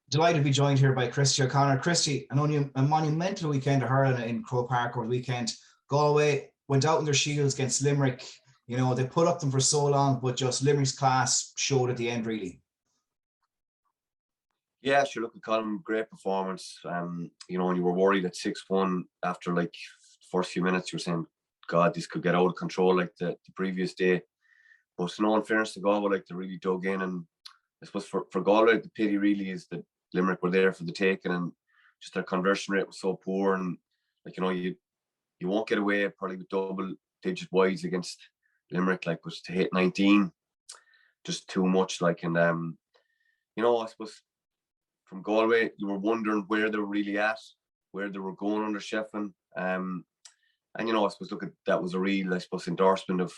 Delighted to be joined here by Christy O'Connor. Christy, a monumental weekend of hurling in Croke Park over the weekend. Galway went out in their shields against Limerick. You know, they put up them for so long, but just Limerick's class showed at the end, really. Yeah, sure. Look at Colm, great performance. You know, when you were worried at 6-1 after like first few minutes, you were saying, God, this could get out of control like the previous day. But no, in fairness to Galway, like they really dug in. And I suppose for Galway, the pity really is that Limerick were there for the taking, and just their conversion rate was so poor. And like, you know, you won't get away probably with double digit wides against Limerick, like, but to hit 19, just too much. Like, and you know, I suppose from Galway, you were wondering where they were really at, where they were going under Shefflin. And you know, I suppose that was a real, I suppose, endorsement of,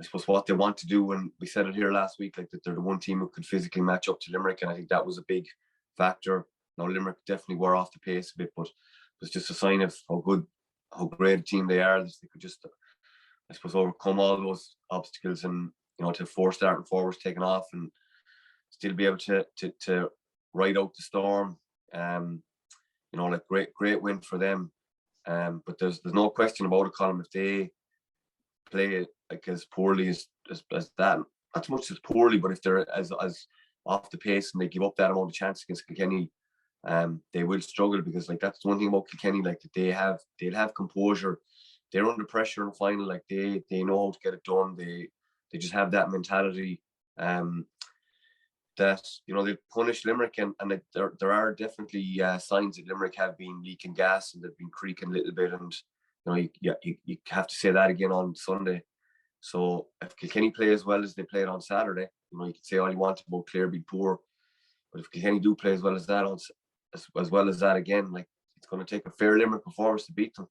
I suppose, what they want to do. And we said it here last week, like that they're the one team who could physically match up to Limerick, and I think that was a big factor. Now Limerick definitely were off the pace a bit, but it was just a sign of how great a team they are. They could just, I suppose, overcome all those obstacles, and you know, to 4 starting forwards taking off and still be able to ride out the storm. You know, like great win for them. But there's no question about it, Colm. If they play like as poorly as that, not so much as poorly, but if they're as off the pace and they give up that amount of chance against Kilkenny, they will struggle, because like that's the one thing about Kilkenny, like that they'll have composure. They're under pressure in the final, like they know how to get it done. They just have that mentality. That, you know, they punish Limerick, and there are definitely signs that Limerick have been leaking gas and they've been creaking a little bit, and you know, you have to say that again on Sunday. So if Kilkenny play as well as they played on Saturday, you know, you can say all you want about Clare being poor, but if Kilkenny do play as well as that again, like, it's going to take a fair Limerick performance to beat them.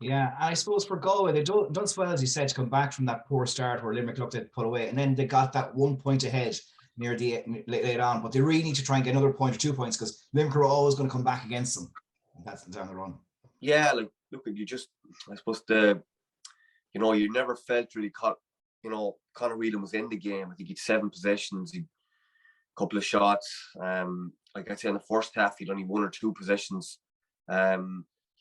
Yeah, I suppose for Galway, they done so well, as you said, to come back from that poor start where Limerick looked at put away, and then they got that 1 point ahead near the late on. But they really need to try and get another point or 2 points, because Limerick are always going to come back against them. That's down the run. Yeah, like, look, you just, I suppose, you know, you never felt really caught. You know, Conor Whelan was in the game. I think he'd 7 possessions, he'd a couple of shots. Like I'd say in the first half, he'd only 1 or 2 possessions. You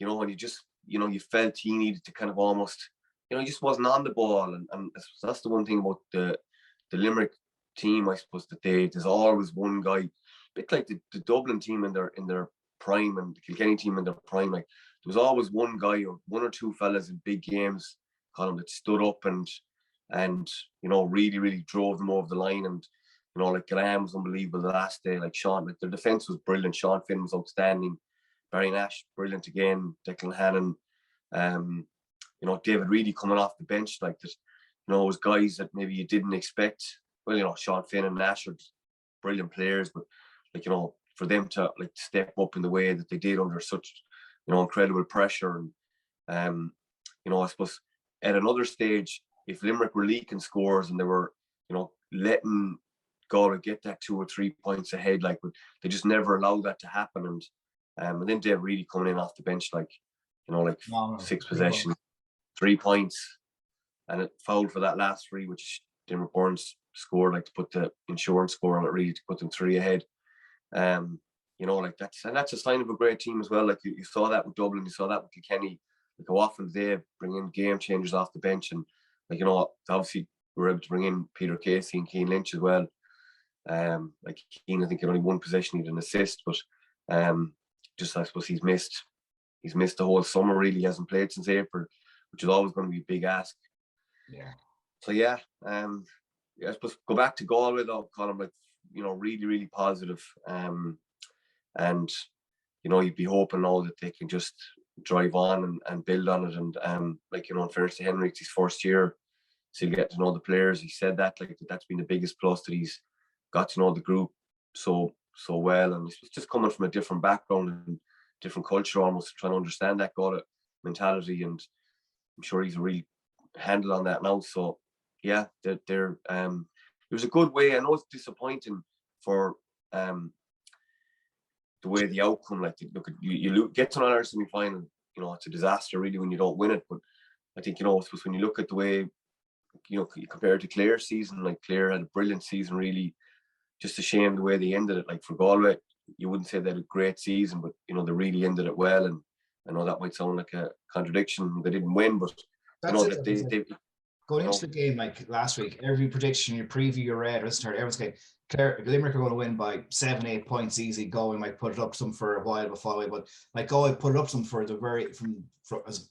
know, and you just, you know, you felt he needed to kind of almost, you know, he just wasn't on the ball. And that's the one thing about the Limerick team, I suppose, that there's always one guy, a bit like the Dublin team in their prime and the Kilkenny team in their prime. Like, there was always one guy or 1 or 2 fellas in big games, Colm, that stood up and you know, really drove them over the line. And you know, like Graham was unbelievable the last day. Like Sean, like their defense was brilliant. Sean Finn was outstanding. Barry Nash, brilliant again. Declan Hannon, you know, David Reedy coming off the bench, like that. You know, it was guys that maybe you didn't expect. Well, you know, Sean Finn and Nash are brilliant players, but like, you know, for them to like step up in the way that they did under such, you know, incredible pressure. And you know, I suppose at another stage, if Limerick were leaking scores and they were, you know, letting Galway get that 2 or 3 points ahead, like, but they just never allowed that to happen. And then Dave Reedy coming in off the bench, like, you know, like 6 possessions, 3 points, and it fouled for that last free, which Dimmer Burns scored, like, to put the insurance score on it, really, to put them 3 ahead. You know, like that's a sign of a great team as well. Like you saw that with Dublin, you saw that with Kilkenny. Like, how often they bring in game changers off the bench, and like, you know, obviously we were able to bring in Peter Casey and Cian Lynch as well. Like Cian, I think, had only 1 possession, he had an assist, but just, I suppose, he's missed the whole summer. Really, he hasn't played since April, which is always going to be a big ask. Yeah. So yeah, I suppose go back to Galway though, Colm, like, you know, really positive. And you know, you'd be hoping now that they can just drive on and build on it. And like, you know, in fairness to Henry, it's his first year, so you get to know the players. He said that, like, that's been the biggest plus, that he's got to know the group so well, and he's just coming from a different background and different culture, almost trying to understand that Galway mentality, and I'm sure he's a real handle on that now. So yeah, they're it was a good way. I know it's disappointing for the way the outcome, like, look, you get to another semi-final, you know, it's a disaster really when you don't win it. But I think, you know, I suppose when you look at the way, you know, you compare it to Clare's season, like Clare had a brilliant season, really. Just a shame the way they ended it. Like for Galway, you wouldn't say they had a great season, but you know, they really ended it well. And I know that might sound like a contradiction. They didn't win, but you know that they going into the game like last week, every prediction, your preview, you read, everyone's going, Limerick are going to win by 7-8 points easy. Galway might put it up some for a while before away, but like Galway put it up some for the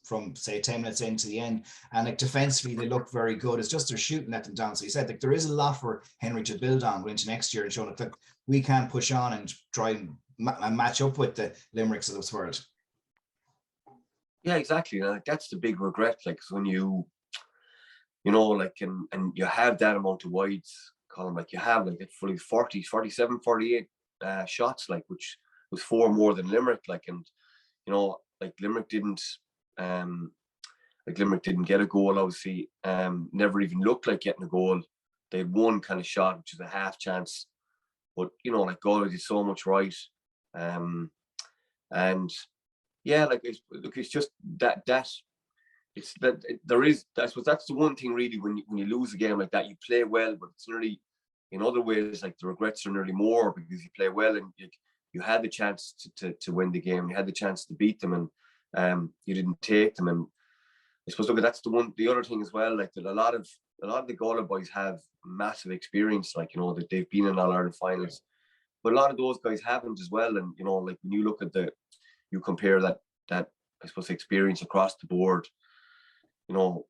from say 10 minutes into the end, and like defensively they look very good. It's just they're shooting at them down. So he said like there is a lot for Henry to build on going into next year and showing that we can push on and try and match up with the Limericks of this world. Yeah, exactly. Like, that's the big regret. Like when you know, like and you have that amount of wides, Colm, like you have like fully 40, 47, 48 shots, like which was 4 more than Limerick. Like, and you know, like Limerick didn't get a goal, obviously. Never even looked like getting a goal. They had one kind of shot, which is a half chance. But you know, like Galway did so much right. And yeah, like it's just that it's that there is, I suppose that's the one thing really when you lose a game like that, you play well, but it's nearly in other ways like the regrets are nearly more because you play well and you had the chance to win the game, you had the chance to beat them, and you didn't take them. And I suppose look, that's the other thing as well, like that a lot of the Galway boys have massive experience, like you know that they've been in All-Ireland finals, but a lot of those guys haven't as well. And you know, like when you look at you compare that I suppose experience across the board, you know,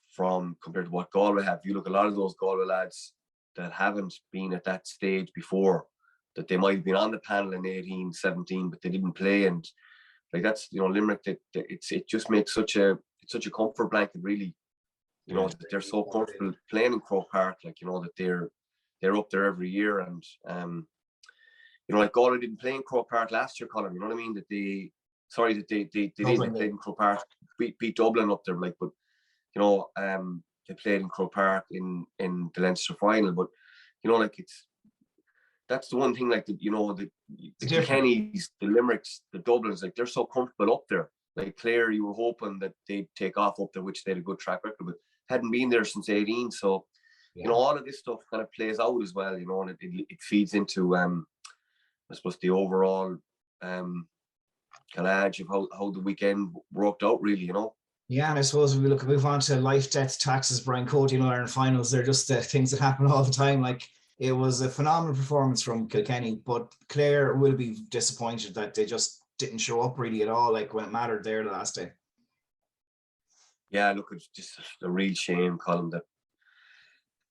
from compared to what Galway have, you look a lot of those Galway lads that haven't been at that stage before, that they might have been on the panel in 18, 17, but they didn't play. And like that's, you know, Limerick, it just makes such a comfort blanket, really, you know, that they're so comfortable playing in Croke Park, like, you know, that they're up there every year. And you know, like Galway didn't play in Croke Park last year, Colin, you know what I mean? That they played in Croke Park, beat Dublin up there, like, but you know, they played in Croke Park in the Leinster final. But you know, like that's the one thing, like you know, the Kilkennys, the Limericks, the Dublins, like they're so comfortable up there. Like Clare, you were hoping that they'd take off up there, which they had a good track record, but hadn't been there since 18. So you know, all of this stuff kind of plays out as well, you know, and it feeds into I suppose the overall kind of edge of how the weekend worked out, really, you know. Yeah, and I suppose we move on to life, death, taxes, Brian Cody, and Ireland finals. They're just things that happen all the time. Like it was a phenomenal performance from Kilkenny, but Clare will be disappointed that they just didn't show up really at all, like when it mattered there the last day. Yeah, look, it's just a real shame, Colm, that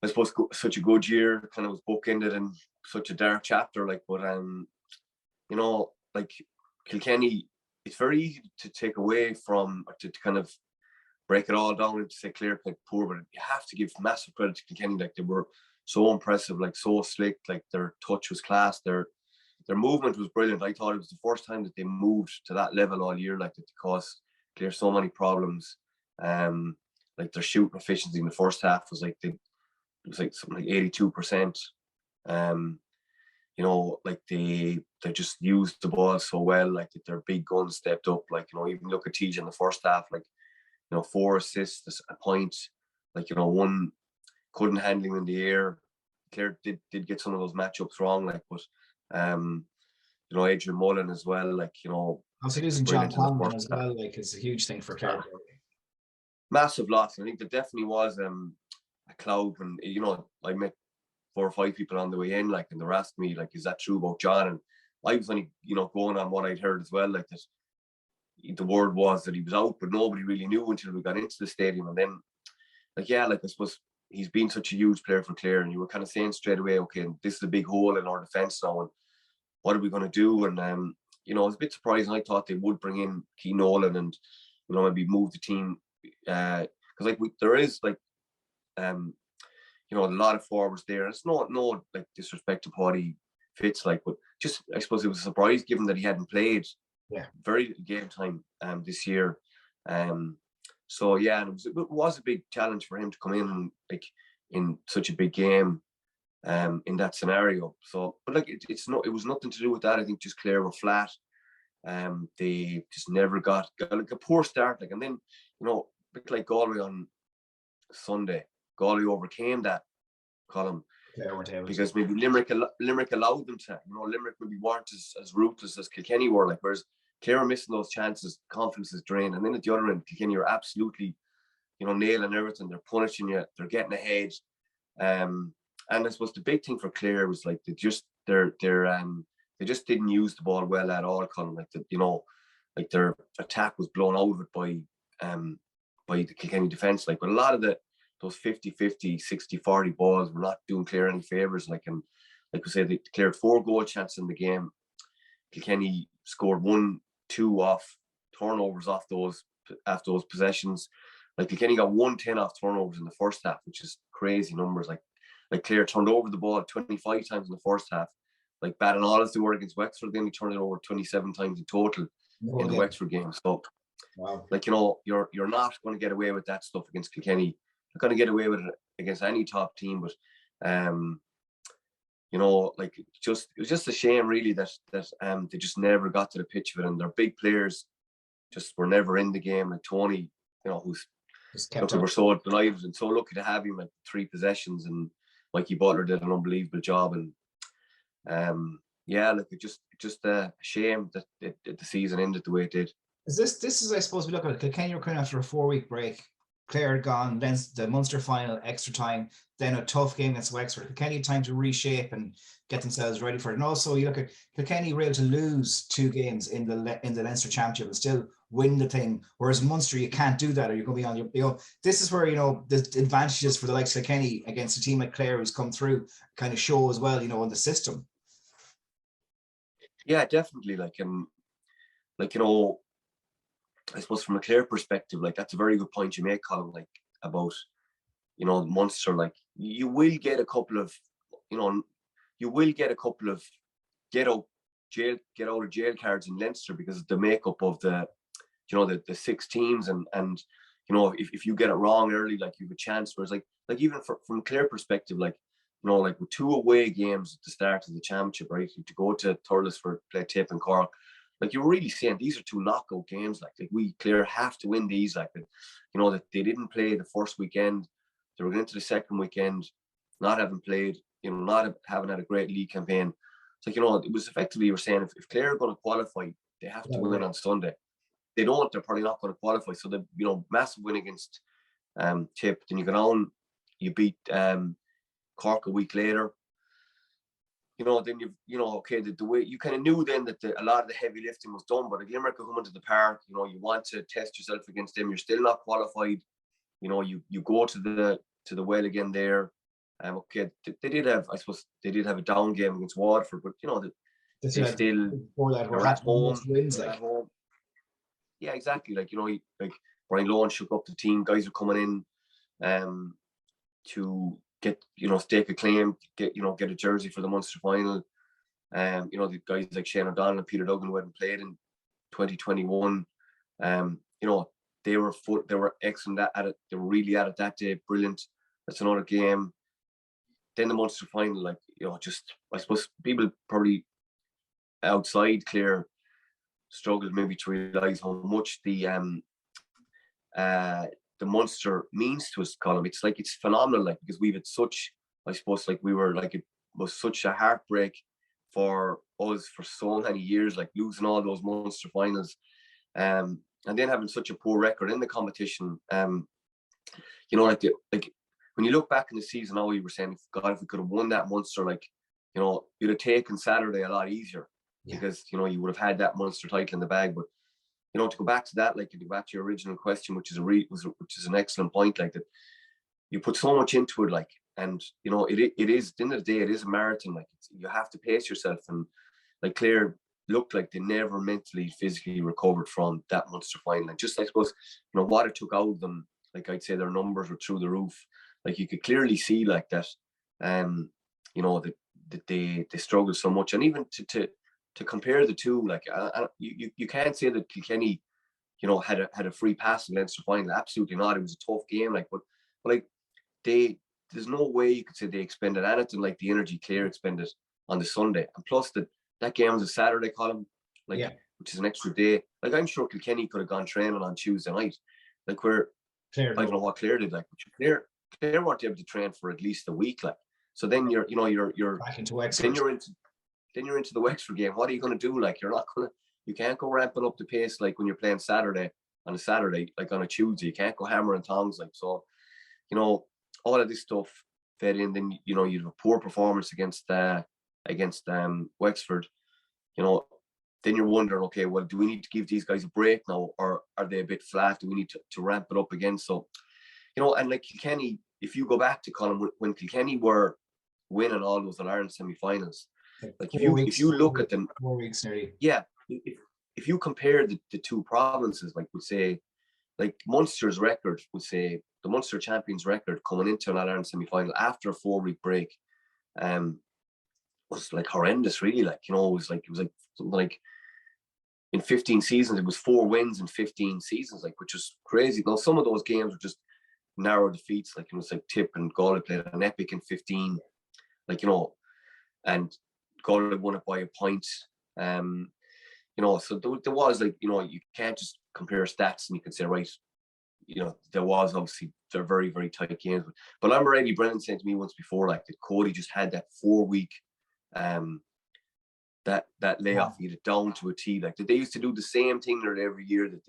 I suppose such a good year kind of was bookended in such a dark chapter. Like, but you know, like Kilkenny, it's very easy to take away from, or to kind of break it all down into say Clare like poor, but you have to give massive credit to Kilkenny. Like they were so impressive, like so slick, like their touch was class, their movement was brilliant. I thought it was the first time that they moved to that level all year, like that caused Clare so many problems. Like their shooting efficiency in the first half was like it was like something like 82%. You know, like they just used the ball so well, like that their big guns stepped up. Like, you know, even look at TJ in the first half, like, you know, 4 assists, a point, like, you know, 1 couldn't handle him in the air. Clare did get some of those matchups wrong, like, but you know, Adrian Mullen as well, like, you know, also losing John Conlon as well, like, it's a huge thing for Clare. Massive loss. I think there definitely was a cloud when, you know, I met 4 or 5 people on the way in, like, and they're asking me, like, is that true about John? And I was only, you know, going on what I'd heard as well, like that the word was that he was out, but nobody really knew until we got into the stadium. And then, like, yeah, like I suppose he's been such a huge player for Clare, and you were kind of saying straight away, okay, this is a big hole in our defence now, and what are we going to do? And you know, I was a bit surprised. I thought they would bring in Cian Nolan and, you know, maybe move the team because like there is like you know, a lot of forwards there. It's no like disrespect to Paddy Fitz, like, but just I suppose it was a surprise given that he hadn't played very little game time this year. So yeah, and it was a big challenge for him to come in like in such a big game in that scenario. So, but like it was nothing to do with that. I think just Clare were flat. They just never got like a poor start. Like, and then, you know, a bit like Galway on Sunday, Galway overcame that, Colm. Clare weren't able because to. maybe Limerick allowed them to. Limerick maybe weren't as ruthless as Kilkenny were. Like, whereas Clare are missing those chances, confidence is drained, and then at the other end, Kilkenny are absolutely, nailing everything. They're punishing you. They're getting ahead. And I suppose the big thing for Clare was like they just didn't use the ball well at all. Kind of like their attack was blown out of it by the Kilkenny defence. Like, but a lot of those 50-50, 60-40 balls were not doing Clare any favours. Like, and like we said, they declared 4 goal chances in the game. Kilkenny scored 1-2 off turnovers after those possessions. Like, Kilkenny got 110 off turnovers in the first half, which is crazy numbers. Like Clare turned over the ball 25 times in the first half. Like, batting all as they were against Wexford, they only turned it over 27 times in total in the Wexford game. So, wow. Like, you're not going to get away with that stuff against Kilkenny. You're going to get away with it against any top team, but like, it was just a shame really that they just never got to the pitch of it, and their big players just were never in the game. Like Tony, who's we're so delighted and so lucky to have him at 3 possessions, and Mikey Butler did an unbelievable job, and like, it just a shame that the season ended the way it did. This is, I suppose, we look at it. Kilkenny were coming after a 4-week break. Clare gone, then the Munster final, extra time, then a tough game against Wexford. Kilkenny had time to reshape and get themselves ready for it. And also, you look at Kilkenny were able to lose 2 games in the Leinster Championship and still win the thing. Whereas Munster, you can't do that, or you're going to be on your. This is where the advantages for the likes of Kilkenny against a team like Clare who's come through kind of show as well. In the system. Yeah, definitely. I suppose from a Clare perspective, like, that's a very good point you make, Colm, like, about, Munster. Like, you will get a couple of get out of jail cards in Leinster because of the makeup of the 6 teams, and if you get it wrong early, like, you have a chance. Whereas like even from a Clare perspective, like, like with 2 away games at the start of the championship, right, to go to Thurles for play Tip and Cork. Like, you're really saying these are 2 knockout games. Like we Clare have to win these. Like, that they didn't play the first weekend. They were going into the second weekend, not having played, not having had a great league campaign. It's like, it was effectively, you were saying, if Clare are going to qualify, they have to win on Sunday. They don't, they're probably not going to qualify. So the massive win against Tip. Then you go on, you beat Cork a week later. Then the way you kind of knew then that a lot of the heavy lifting was done. But if Limerick are coming to the park, you want to test yourself against them. You're still not qualified. You go to the well again there. They did have a down game against Waterford, but they still were at home. Yeah, exactly. Like, like Brian Lohan shook up the team. Guys are coming in to get, stake a claim, get a jersey for the Munster final. The guys like Cian O'Connell and Peter Duggan who hadn't played in 2021. They were excellent at it. They were really at it that day. Brilliant. That's another game. Then the Munster final, like, I suppose people probably outside Clare struggled maybe to realise how much the Munster means to us, Colm. It's phenomenal, like, because we've had such, I suppose, like, it was such a heartbreak for us for so many years, like, losing all those Munster finals, and then having such a poor record in the competition. Like when you look back in the season, now you were saying, if we could have won that Munster, like, you'd have taken Saturday a lot easier, because you would have had that Munster title in the bag. But to go back to that, like, to go back to your original question, which is an excellent point, like, that you put so much into it, like, and it is, at the end of the day, it is a marathon. Like, you have to pace yourself, and like Clare looked like they never mentally, physically recovered from that Munster final. And just, I suppose, what it took out of them, like, I'd say their numbers were through the roof. Like, you could clearly see, like, that, that they struggled so much, and even to compare the two, like, you can't say that Kilkenny, had a free pass in Leinster final. Absolutely not. It was a tough game, like, but like, there's no way you could say they expended anything like the energy Clare expended on the Sunday. And plus that game was a Saturday, Colm, like, which is an extra day. Like, I'm sure Kilkenny could have gone training on Tuesday night, like, where I don't know what Clare did, like, Clare weren't able to train for at least a week, like. So then you're back into Wexford. Then you're into the Wexford game. What are you going to do? Like, you can't go ramping up the pace like when you're playing on a Saturday, like on a Tuesday. You can't go hammer and tongs. Like, so, all of this stuff fed in. Then, you have a poor performance against Wexford. Then you're wondering, okay, well, do we need to give these guys a break now, or are they a bit flat? Do we need to ramp it up again? So, and like Kilkenny, if you go back to Colm, when Kilkenny were winning all those All-Ireland semi-finals, like if you look at them, 4 weeks nearly. Yeah, if you compare the two provinces, like would say, like Munster's record would say the Munster champions record coming into an All-Ireland semi-final after a 4-week break, was like horrendous, really. Like, it was like something like in 15 seasons, it was 4 wins in 15 seasons, like, which is crazy. Now, some of those games were just narrow defeats, like it was like Tip and Galway played an epic in 15, like, and Galway won it by a point. So there was, like, you can't just compare stats and you can say, right, there was obviously, they're very, very tight games. But I remember Eddie Brennan saying to me once before, like, that Cody just had that 4-week that layoff, you get it down to a T. Like, they used to do the same thing there every year, that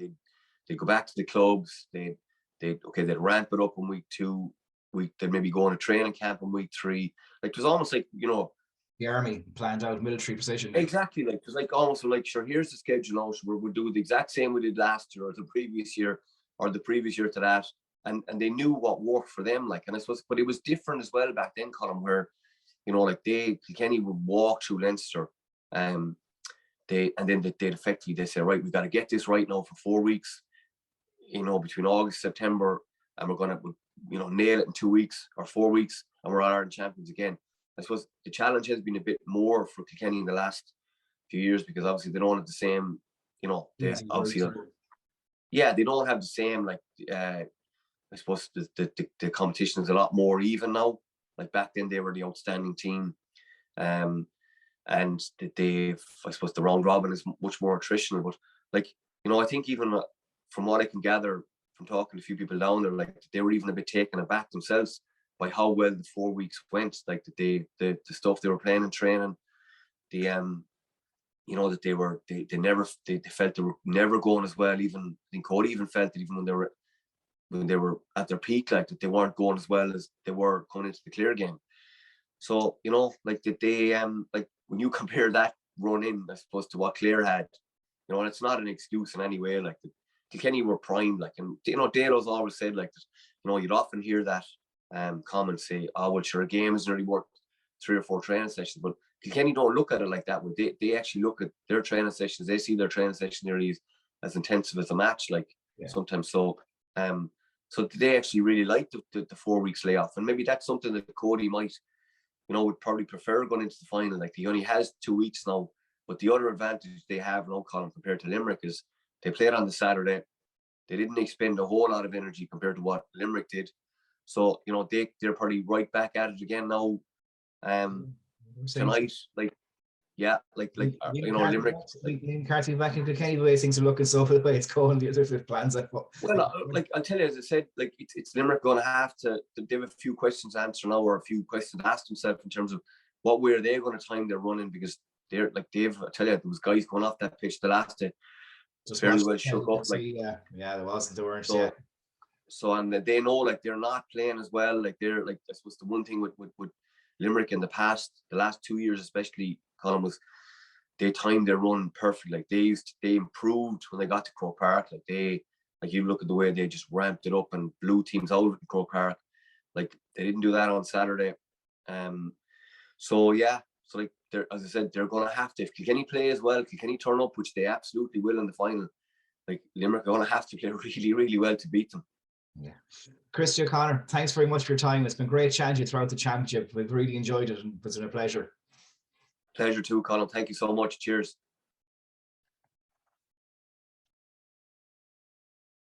they'd go back to the clubs, they'd ramp it up in week 2, they'd maybe go on a training camp in week 3. Like, it was almost like, the army planned out military precision. Exactly. Like, it was like almost like, sure, here's the schedule now, so we'll do the exact same we did last year or the previous year or the previous year to that. And they knew what worked for them. Like, and I suppose, but it was different as well back then, Colm, where, like Kilkenny would walk through Leinster, then they'd effectively say, right, we've got to get this right now for 4 weeks, between August, September, and we're going to, nail it in 2 weeks or 4 weeks, and we're All-Ireland champions again. I suppose the challenge has been a bit more for Kilkenny in the last few years, because obviously they don't have the same, they don't have the same, like, I suppose the competition is a lot more even now. Like, back then they were the outstanding team, and they've, I suppose, the round robin is much more attritional. But, like, I think even from what I can gather from talking to a few people down there, like, they were even a bit taken aback themselves by how well the 4 weeks went. Like, the stuff they were playing and training, that they felt they were never going as well. Even I think Cody even felt that even when they were at their peak, like, that they weren't going as well as they were coming into the Clare game. So, like, that they like, when you compare that run in, I suppose, to what Clare had, and it's not an excuse in any way. Like, Kilkenny were primed, like, and Dalo's always said, like, that, you'd often hear that comment say, oh, well, sure, a game is nearly worth 3 or 4 training sessions. But Kilkenny don't look at it like that. They actually look at their training sessions. They see their training session nearly as intensive as a match, like, sometimes. So they actually really like the 4 weeks layoff, and maybe that's something that Cody might, would probably prefer going into the final. Like, he only has 2 weeks now, but the other advantage they have now, Colm, compared to Limerick, is they played on the Saturday. They didn't expend a whole lot of energy compared to what Limerick did. So, they're probably right back at it again now. Tonight, like, Limerick. Carty back in Kilkenny, the way things are looking, so the way it's going, the other plans. Well, like, I'll tell you, as I said, like, it's Limerick going to have to, they have a few questions to answer now, or a few questions to ask themselves in terms of what way are they going to time their running, because they're, like, I tell you, there was guys going off that pitch the last day, just very well shook up. Like, there wasn't, there weren't. So, and they know, like, they're not playing as well. Like, they're, like, I suppose the one thing with Limerick in the last 2 years especially, Colm, was they timed their run perfectly. Like, they improved when they got to Croke Park. Like, you look at the way they just ramped it up and blew teams out of Croke Park. Like, they didn't do that on Saturday. So, like, as I said, they're going to have to, if Kilkenny play as well, Kilkenny turn up, which they absolutely will in the final, like, Limerick are going to have to play really, really well to beat them. Yeah. Christy O'Connor, thanks very much for your time. It's been great chatting to you throughout the championship. We've really enjoyed it, and it's been a pleasure. Pleasure too, Colm. Thank you so much. Cheers.